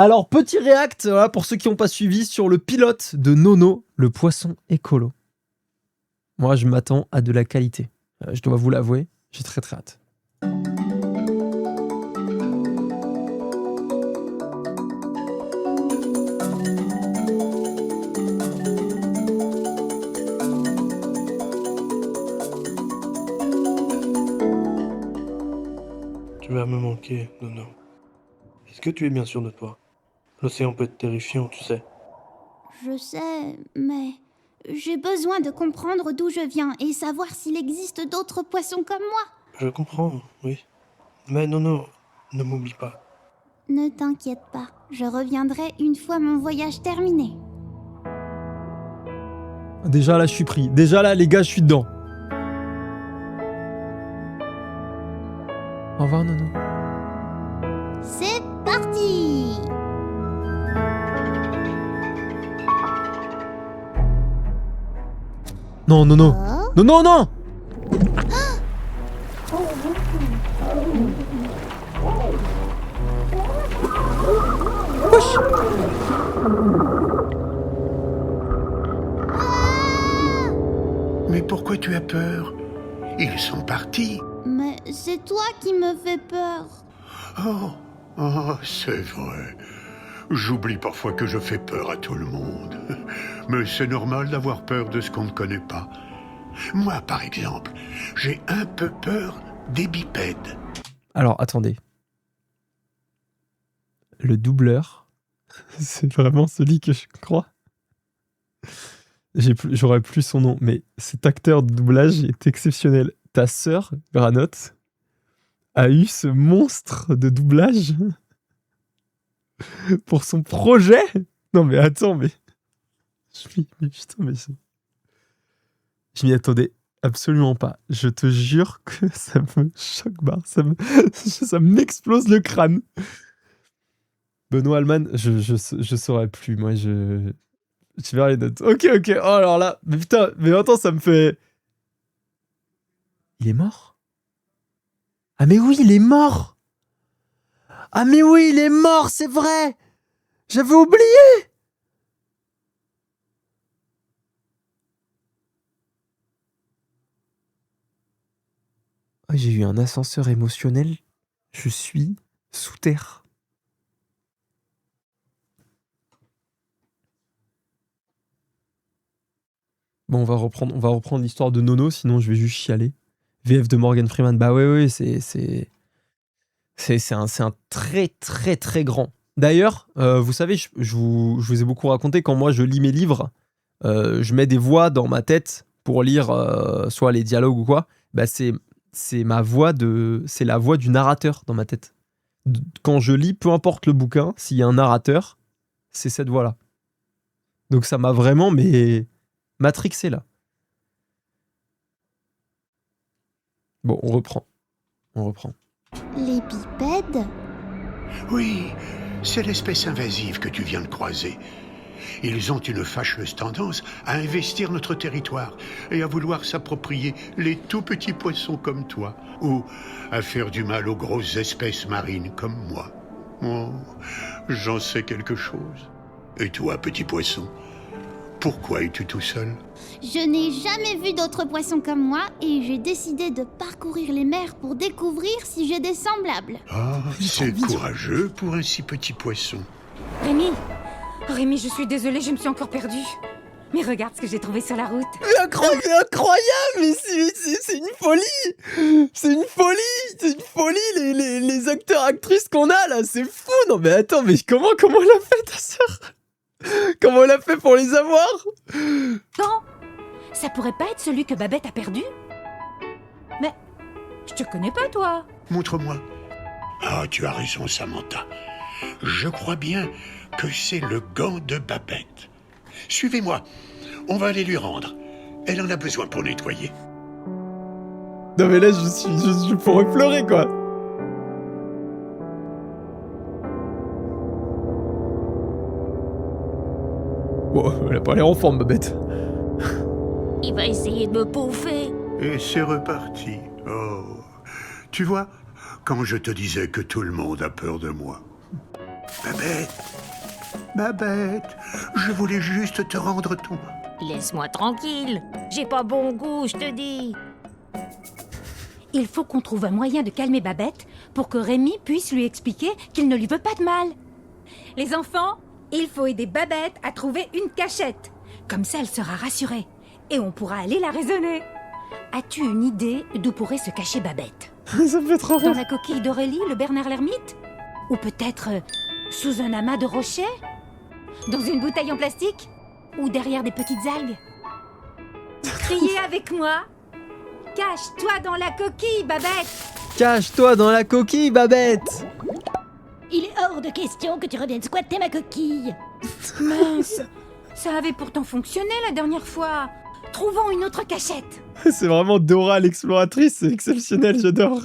Alors, petit réact, voilà, pour ceux qui n'ont pas suivi, sur le pilote de Nono, le poisson écolo. Moi, je m'attends à de la qualité. Je dois vous l'avouer, j'ai très très hâte. Tu vas me manquer, Nono. Est-ce que tu es bien sûr de toi? L'océan peut être terrifiant, tu sais. Je sais, mais j'ai besoin de comprendre d'où je viens et savoir s'il existe d'autres poissons comme moi. Je comprends, oui. Mais Nono, ne m'oublie pas. Ne t'inquiète pas, je reviendrai une fois mon voyage terminé. Déjà là, je suis pris. Déjà là, les gars, je suis dedans. Au revoir, Nono. C'est parti! Non, Nono. Oh. Non, non, non. Wesh. Mais pourquoi tu as peur? Ils sont partis. Mais c'est toi qui me fais peur. Oh, c'est vrai. J'oublie parfois que je fais peur à tout le monde. Mais c'est normal d'avoir peur de ce qu'on ne connaît pas. Moi, par exemple, j'ai un peu peur des bipèdes. Alors, attendez. Le doubleur, c'est vraiment celui que je crois. J'aurais plus son nom, mais cet acteur de doublage est exceptionnel. Ta sœur, Granotte, a eu ce monstre de doublage pour son projet. Non mais attends, mais... Je m'y attendais absolument pas. Je te jure que ça me choque, ça m'explose le crâne. Benoît Alman, je saurais plus. Moi, je verrai les notes. Ok. Oh, alors là, mais putain, mais attends, ça me fait... Il est mort? Ah mais oui, il est mort! Ah mais oui, il est mort, c'est vrai! J'avais oublié! Ah, j'ai eu un ascenseur émotionnel. Je suis sous terre. Bon, on va reprendre l'histoire de Nono, sinon je vais juste chialer. VF de Morgan Freeman, bah ouais, c'est un très très très grand. D'ailleurs, vous savez, je vous ai beaucoup raconté, quand moi je lis mes livres, je mets des voix dans ma tête pour lire soit les dialogues ou quoi. Bah c'est la voix du narrateur dans ma tête. Quand je lis, peu importe le bouquin, s'il y a un narrateur, c'est cette voix-là. Donc ça m'a vraiment matrixé là. Bon, on reprend. Les bipèdes? Oui, c'est l'espèce invasive que tu viens de croiser. Ils ont une fâcheuse tendance à investir notre territoire et à vouloir s'approprier les tout petits poissons comme toi, ou à faire du mal aux grosses espèces marines comme moi. Oh, j'en sais quelque chose. Et toi, petit poisson, pourquoi es-tu tout seul? Je n'ai jamais vu d'autres poissons comme moi et j'ai décidé de parcourir les mers pour découvrir si j'ai des semblables. Ah, c'est courageux pour un si petit poisson. Rémi, je suis désolée, je me suis encore perdue. Mais regarde ce que j'ai trouvé sur la route. Incroyable, mais c'est une folie. C'est une folie, les acteurs, actrices qu'on a là, c'est fou. Non mais attends, mais comment elle a fait ta sœur? Comment elle a fait pour les avoir? Non, ça pourrait pas être celui que Babette a perdu? Mais je te connais pas, toi. Montre-moi. Ah, tu as raison, Samantha. Je crois bien que c'est le gant de Babette. Suivez-moi. On va aller lui rendre. Elle en a besoin pour nettoyer. Non mais là, je pourrais pleurer quoi. Bon, elle a pas l'air en forme, Babette. Il va essayer de me bouffer. Et c'est reparti. Oh. Tu vois, quand je te disais que tout le monde a peur de moi. Babette, Babette, je voulais juste te rendre ton... Laisse-moi tranquille. J'ai pas bon goût, je te dis. Il faut qu'on trouve un moyen de calmer Babette pour que Rémi puisse lui expliquer qu'il ne lui veut pas de mal. Les enfants, il faut aider Babette à trouver une cachette. Comme ça, elle sera rassurée. Et on pourra aller la raisonner. As-tu une idée d'où pourrait se cacher Babette? Ça me fait trop Dans rire. la coquille d'Aurélie, le Bernard l'ermite? Ou peut-être sous un amas de rochers? Dans une bouteille en plastique? Ou derrière des petites algues? Criez avec moi! Cache-toi dans la coquille, Babette! Cache-toi dans la coquille, Babette. Il est hors de question que tu reviennes squatter ma coquille. Mince! Ça avait pourtant fonctionné la dernière fois. Trouvons une autre cachette. C'est vraiment Dora l'exploratrice, c'est exceptionnel, j'adore.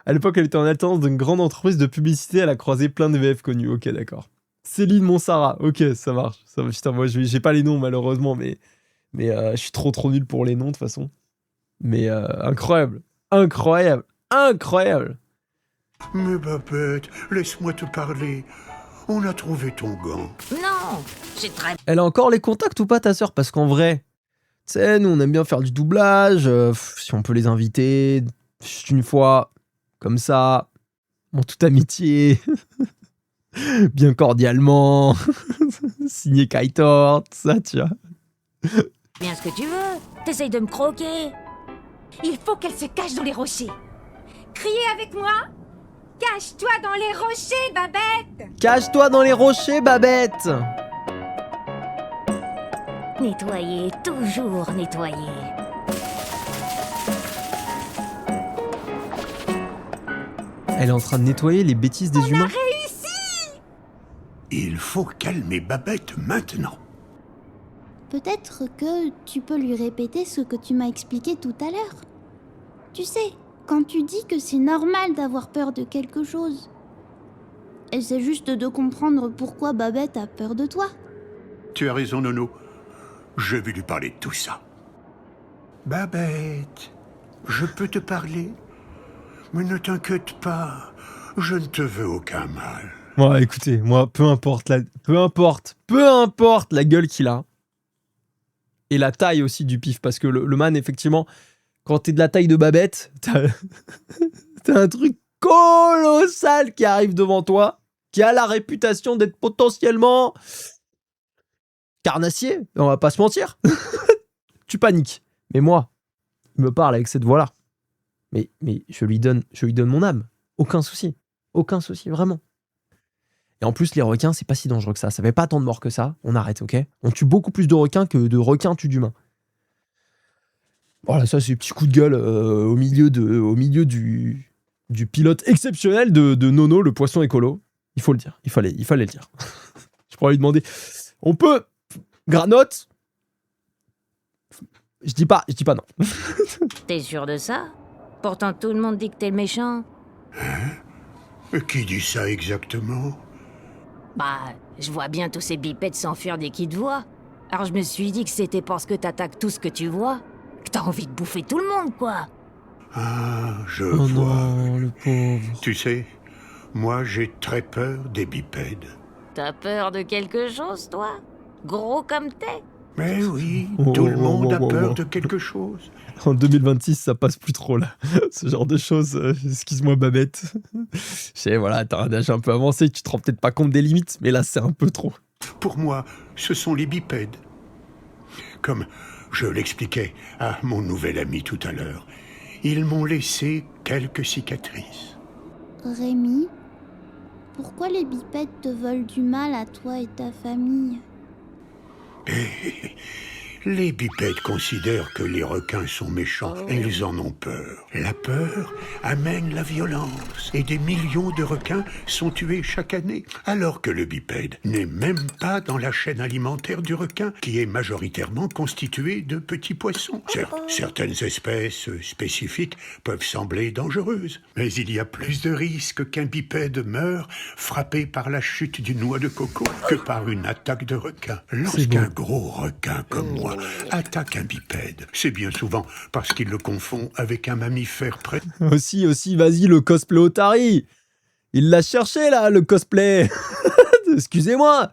À l'époque, elle était en alternance d'une grande entreprise de publicité, elle a croisé plein de VF connus. Ok, d'accord. Céline Monsara, ok, ça marche. Ça, putain, moi, j'ai pas les noms, malheureusement, mais je suis trop nul pour les noms, de toute façon. Mais incroyable, incroyable, incroyable. Mais Babette, laisse-moi te parler. On a trouvé ton gant. Non! J'ai très... Elle a encore les contacts ou pas, ta sœur? Parce qu'en vrai, tu sais, nous, on aime bien faire du doublage. Si on peut les inviter, juste une fois, comme ça, en toute amitié, bien cordialement, signé Kaitor, tout ça, tu vois. Bien ce que tu veux. T'essayes de me croquer. Il faut qu'elle se cache dans les rochers. Criez avec moi. Cache-toi dans les rochers, Babette. Cache-toi dans les rochers, Babette. Nettoyer, toujours nettoyer. Elle est en train de nettoyer les bêtises des humains. Il faut calmer Babette maintenant. Peut-être que tu peux lui répéter ce que tu m'as expliqué tout à l'heure. Tu sais, quand tu dis que c'est normal d'avoir peur de quelque chose. Essaie juste de comprendre pourquoi Babette a peur de toi. Tu as raison, Nono. Je vais lui parler de tout ça. Babette, je peux te parler? Mais ne t'inquiète pas, je ne te veux aucun mal. Bon, écoutez, moi, peu importe la gueule qu'il a. Et la taille aussi du pif, parce que le man, effectivement, quand t'es de la taille de Babette, t'as un truc colossal qui arrive devant toi, qui a la réputation d'être potentiellement carnassier, on va pas se mentir. Tu paniques. Mais moi, il me parle avec cette voix-là. Mais je lui donne mon âme. Aucun souci, vraiment. Et en plus, les requins, c'est pas si dangereux que ça. Ça fait pas tant de morts que ça. On arrête, ok? On tue beaucoup plus de requins que de requins tuent d'humains. Voilà, ça, c'est un petit coup de gueule au milieu du pilote exceptionnel de Nono, le poisson écolo. Il faut le dire. Il fallait le dire. Je pourrais lui demander, on peut granote? Je dis pas non. T'es sûr de ça? Pourtant, tout le monde dit que t'es le méchant. Qui dit ça exactement? Bah, je vois bien tous ces bipèdes s'enfuir dès qu'ils te voient. Alors je me suis dit que c'était parce que t'attaques tout ce que tu vois, que t'as envie de bouffer tout le monde, quoi. Ah, je Oh vois. non, le pauvre. Tu sais, moi j'ai très peur des bipèdes. T'as peur de quelque chose, toi? Gros comme t'es? Mais oui, Oh, tout le oh, monde a oh, oh, peur oh. de quelque chose. En 2026, ça passe plus trop, là. Ce genre de choses. Excuse-moi, Babette. Je sais, voilà, t'as un âge un peu avancé, tu te rends peut-être pas compte des limites, mais là, c'est un peu trop. Pour moi, ce sont les bipèdes. Comme je l'expliquais à mon nouvel ami tout à l'heure, ils m'ont laissé quelques cicatrices. Rémi, pourquoi les bipèdes te veulent du mal à toi et ta famille? Les bipèdes considèrent que les requins sont méchants et ils en ont peur. La peur amène la violence et des millions de requins sont tués chaque année, alors que le bipède n'est même pas dans la chaîne alimentaire du requin, qui est majoritairement constituée de petits poissons. Certaines espèces spécifiques peuvent sembler dangereuses, mais il y a plus de risques qu'un bipède meure frappé par la chute d'une noix de coco que par une attaque de requin. Lorsqu'un gros requin comme moi attaque un bipède, c'est bien souvent parce qu'il le confond avec un mammifère près. Aussi, vas-y, le cosplay Otari. Il l'a cherché, là, le cosplay. Excusez-moi.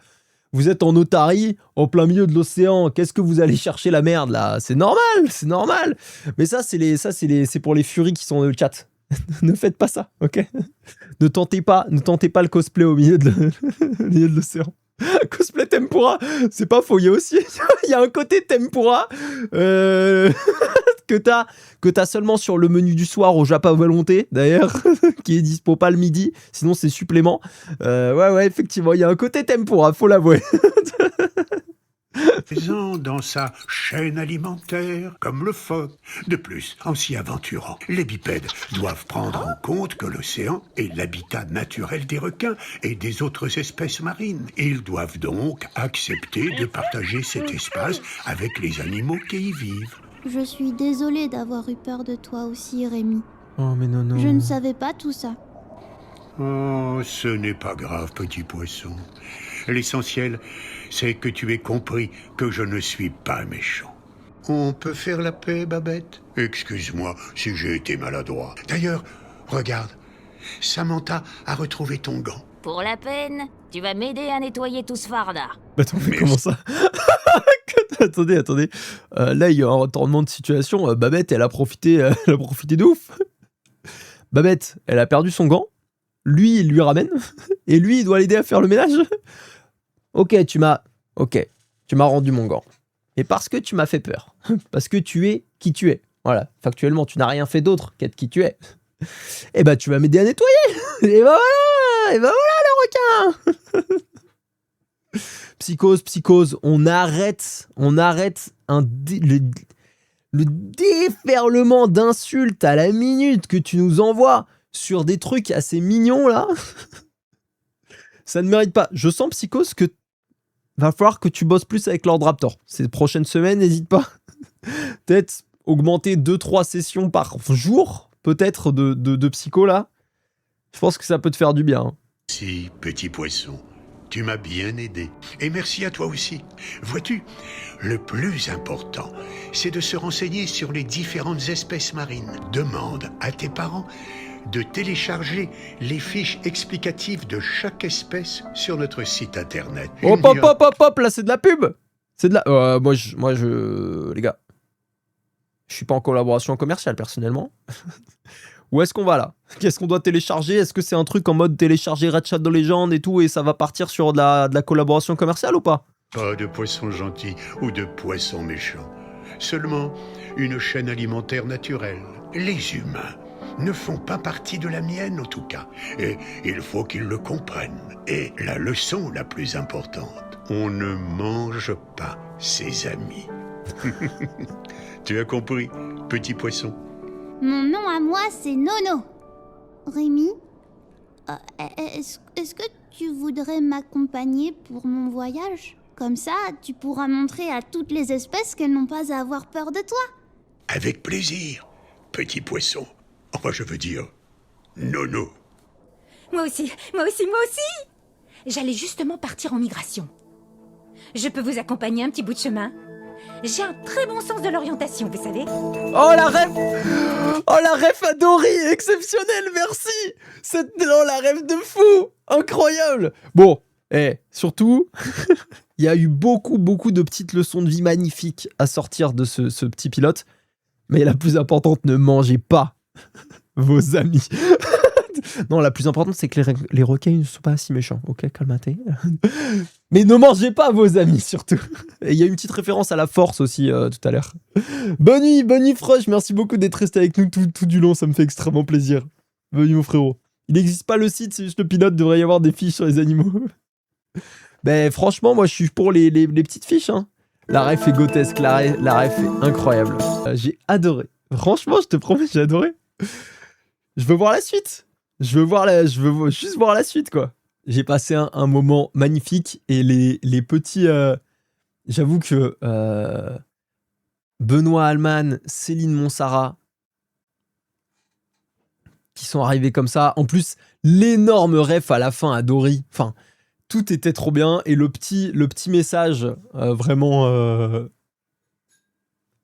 Vous êtes en otarie, en plein milieu de l'océan. Qu'est-ce que vous allez chercher la merde, là? C'est normal, c'est normal. Mais ça, c'est pour les furies qui sont dans le chat. Ne faites pas ça, ok? Ne tentez pas le cosplay au milieu de l'océan. Cosplay tempura, c'est pas faux. Il y a aussi, il y a un côté tempura que t'as seulement sur le menu du soir au Japon Volonté, d'ailleurs, qui est dispo pas le midi. Sinon, c'est supplément. Ouais, effectivement, il y a un côté tempura, faut l'avouer. Dans sa chaîne alimentaire, comme le phoque. De plus, en s'y aventurant, les bipèdes doivent prendre en compte que l'océan est l'habitat naturel des requins et des autres espèces marines. Ils doivent donc accepter de partager cet espace avec les animaux qui y vivent. Je suis désolée d'avoir eu peur de toi aussi, Rémi. Oh, mais non. Je ne savais pas tout ça. Oh, ce n'est pas grave, petit poisson. L'essentiel, c'est que tu aies compris que je ne suis pas méchant. On peut faire la paix, Babette? Excuse-moi si j'ai été maladroit. D'ailleurs, regarde, Samantha a retrouvé ton gant. Pour la peine, tu vas m'aider à nettoyer tout ce farda. Attends, mais comment ça? Attendez. Là, il y a un retournement de situation. Babette, elle a profité de ouf. Babette, elle a perdu son gant. Lui, il lui ramène. Et lui, il doit l'aider à faire le ménage. Ok, tu m'as rendu mon gant. Et parce que tu m'as fait peur. Parce que tu es qui tu es. Voilà. Factuellement, tu n'as rien fait d'autre qu'être qui tu es. Et bah, tu vas m'aider à nettoyer. Et bah voilà le requin. Psychose, on arrête le déferlement d'insultes à la minute que tu nous envoies sur des trucs assez mignons, là. Ça ne mérite pas. Je sens, Psychose, que va falloir que tu bosses plus avec Lord Raptor. Ces prochaines semaines, n'hésite pas. Peut-être augmenter 2-3 sessions par jour, peut-être, de psycho, là. Je pense que ça peut te faire du bien. Si, petit poisson, tu m'as bien aidé. Et merci à toi aussi. Vois-tu, le plus important, c'est de se renseigner sur les différentes espèces marines. Demande à tes parents de télécharger les fiches explicatives de chaque espèce sur notre site internet. Hop, là, c'est de la pub. C'est de la... moi, les gars, je suis pas en collaboration commerciale, personnellement. Où est-ce qu'on va, là? Qu'est-ce qu'on doit télécharger? Est-ce que c'est un truc en mode télécharger Red Shadow Legends et tout, et ça va partir sur de la collaboration commerciale ou pas? Pas de poisson gentil ou de poisson méchant. Seulement une chaîne alimentaire naturelle. Les humains ne font pas partie de la mienne, en tout cas. Et il faut qu'ils le comprennent. Et la leçon la plus importante, on ne mange pas ses amis. Tu as compris, petit poisson? Mon nom à moi, c'est Nono. Rémi, est-ce que tu voudrais m'accompagner pour mon voyage? Comme ça, tu pourras montrer à toutes les espèces qu'elles n'ont pas à avoir peur de toi. Avec plaisir, petit poisson. Enfin, je veux dire, Nono. Moi aussi. J'allais justement partir en migration. Je peux vous accompagner un petit bout de chemin? J'ai un très bon sens de l'orientation, vous savez. Oh, la ref à Dory, exceptionnelle, merci. La ref de fou, incroyable. Bon, surtout, il y a eu beaucoup de petites leçons de vie magnifiques à sortir de ce petit pilote. Mais la plus importante, ne mangez pas vos amis. Non, la plus importante, c'est que les requins ne sont pas si méchants. Ok, calmate. Mais ne mangez pas vos amis, surtout. Et il y a une petite référence à la force aussi tout à l'heure. Bonne nuit, Frush. Merci beaucoup d'être resté avec nous tout du long. Ça me fait extrêmement plaisir. Bonne nuit, mon frérot. Il n'existe pas le site, c'est juste le pilote. Il devrait y avoir des fiches sur les animaux. Ben, franchement, moi, je suis pour les petites fiches. Hein. La ref est grotesque. La ref est incroyable. J'ai adoré. Franchement, je te promets, j'ai adoré. Je veux voir la suite. Je veux juste voir la suite, quoi. J'ai passé un moment magnifique et les petits... j'avoue que Benoît Alman, Céline Monsara, qui sont arrivés comme ça. En plus, l'énorme ref à la fin à Dory. Enfin, tout était trop bien. Et le petit message, vraiment...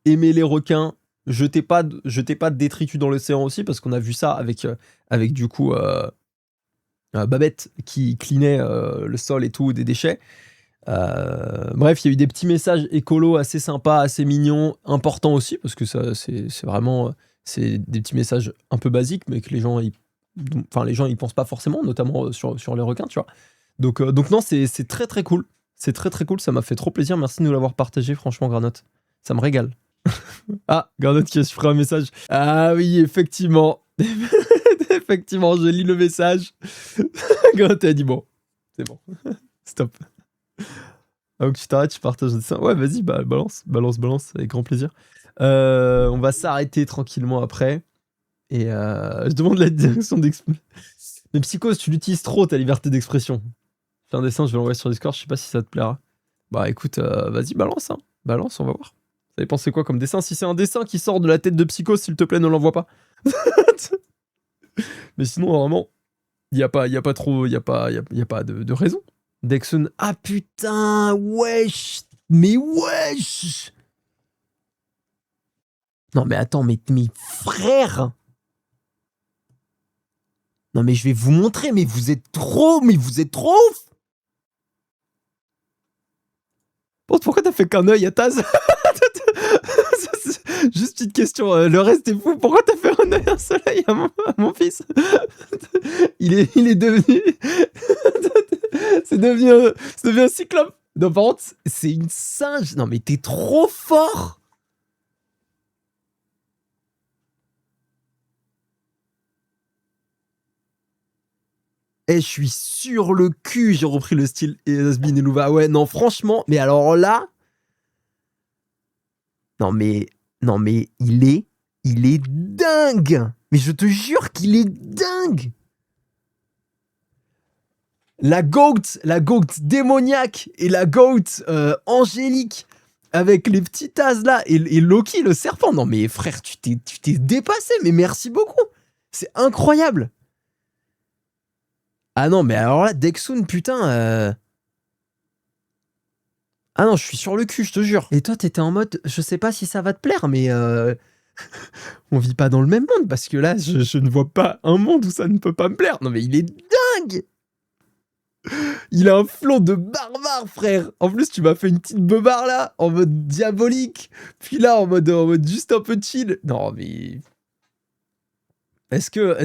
aimer les requins. Jetez pas de détritus dans l'océan aussi, parce qu'on a vu ça avec du coup Babette qui cleanait le sol et tout, des déchets. Bref, il y a eu des petits messages écolos assez sympas, assez mignons, importants aussi, parce que ça, c'est vraiment c'est des petits messages un peu basiques, mais que les gens y pensent pas forcément, notamment sur les requins, tu vois. Donc non, c'est très très cool. C'est très très cool, ça m'a fait trop plaisir. Merci de nous l'avoir partagé, franchement, Granotte. Ça me régale. Ah, Granotte qui a chiffré un message. Ah oui, effectivement. Effectivement, je lis le message. Granotte a dit bon, c'est bon. Stop. Ah, donc tu t'arrêtes, tu partages le dessin. Ouais, vas-y, balance, avec grand plaisir. On va s'arrêter tranquillement après. Et je demande la direction d'expression. Mais Psychose, tu l'utilises trop, ta liberté d'expression. Fais un dessin, je vais l'envoyer sur Discord, je sais pas si ça te plaira. Bah écoute, vas-y, balance, hein. Balance, on va voir. Vous avez pensé quoi comme dessin? Si c'est un dessin qui sort de la tête de Psychose, s'il te plaît, ne l'envoie pas. Mais sinon, vraiment, y a pas de raison. Dexon, ah putain, wesh, mais wesh. Non mais attends, mais frère. Non mais je vais vous montrer, mais vous êtes trop ouf. Bon, pourquoi t'as fait qu'un œil à Taz? Juste petite question, le reste est fou. Pourquoi t'as fait un œil, un seul œil à mon fils? il est devenu... c'est devenu un cyclope. Non, par contre, c'est une singe. Non, mais t'es trop fort. Eh, je suis sur le cul. J'ai repris le style Asbin et Louva. Ouais, non, franchement. Mais alors là... Non, mais il est dingue. Mais je te jure qu'il est dingue. La goat démoniaque et la goat angélique avec les petits tas là et Loki le serpent. Non mais frère, tu t'es dépassé, mais merci beaucoup. C'est incroyable. Ah non, mais alors là, Dexun, putain... Ah non, je suis sur le cul, je te jure. Et toi, t'étais en mode, je sais pas si ça va te plaire, mais on vit pas dans le même monde, parce que là, je ne vois pas un monde où ça ne peut pas me plaire. Non mais il est dingue. Il a un flot de barbare, frère. En plus, tu m'as fait une petite beubare là, en mode diabolique. Puis là, en mode juste un peu chill. Non, mais... Est-ce que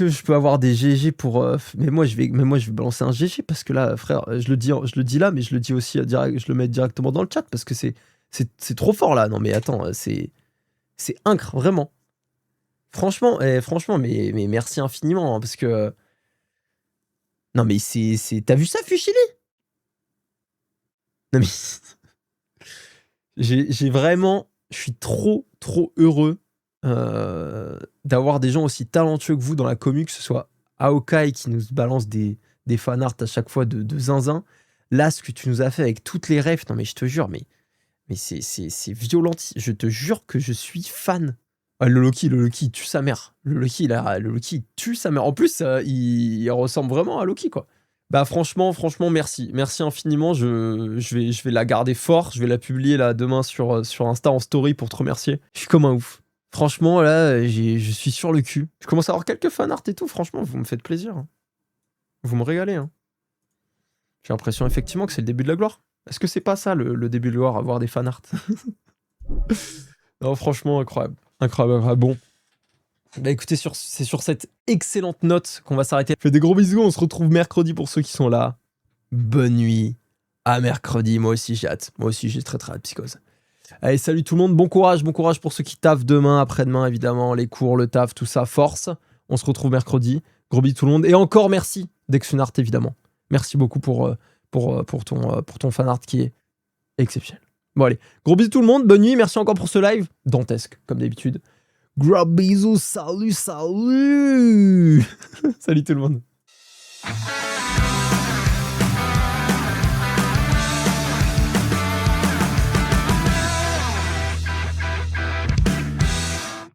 je peux avoir des GG pour... Mais moi, je vais balancer un GG, parce que là, frère, je le dis là, mais je le dis aussi, je le mets directement dans le chat, parce que c'est trop fort là. Non, mais attends, c'est incre, vraiment. Franchement, mais merci infiniment, hein, parce que... Non mais t'as vu ça, Fuchili? Non mais... j'ai vraiment... Je suis trop heureux d'avoir des gens aussi talentueux que vous dans la commu, que ce soit Aokai qui nous balance des fanarts à chaque fois de zinzin. Là, ce que tu nous as fait avec toutes les refs, non mais je te jure, mais c'est violent. Je te jure que je suis fan. Ah, le Loki, il tue sa mère. Le Loki, il tue sa mère. En plus, il ressemble vraiment à Loki, quoi. Bah franchement, merci. Merci infiniment. Je vais la garder fort. Je vais la publier là demain sur Insta en story pour te remercier. Je suis comme un ouf. Franchement, là, je suis sur le cul. Je commence à avoir quelques fanarts et tout. Franchement, vous me faites plaisir, hein. Vous me régalez, hein. J'ai l'impression effectivement que c'est le début de la gloire. Est-ce que c'est pas ça le début de la gloire, avoir des fanarts? Non, franchement, incroyable. Incroyable. Bon. Bah écoutez, c'est sur cette excellente note qu'on va s'arrêter. Faites des gros bisous, on se retrouve mercredi pour ceux qui sont là. Bonne nuit. À mercredi, moi aussi j'ai hâte. Moi aussi j'ai très hâte, Psychose. Allez, salut tout le monde, bon courage pour ceux qui taffent demain, après-demain évidemment, les cours, le taf, tout ça, force. On se retrouve mercredi. Gros bisous tout le monde. Et encore merci, Dexunart évidemment. Merci beaucoup pour ton fanart qui est exceptionnel. Bon allez, gros bisous tout le monde, bonne nuit, merci encore pour ce live, dantesque comme d'habitude. Gros bisous, salut. Salut tout le monde.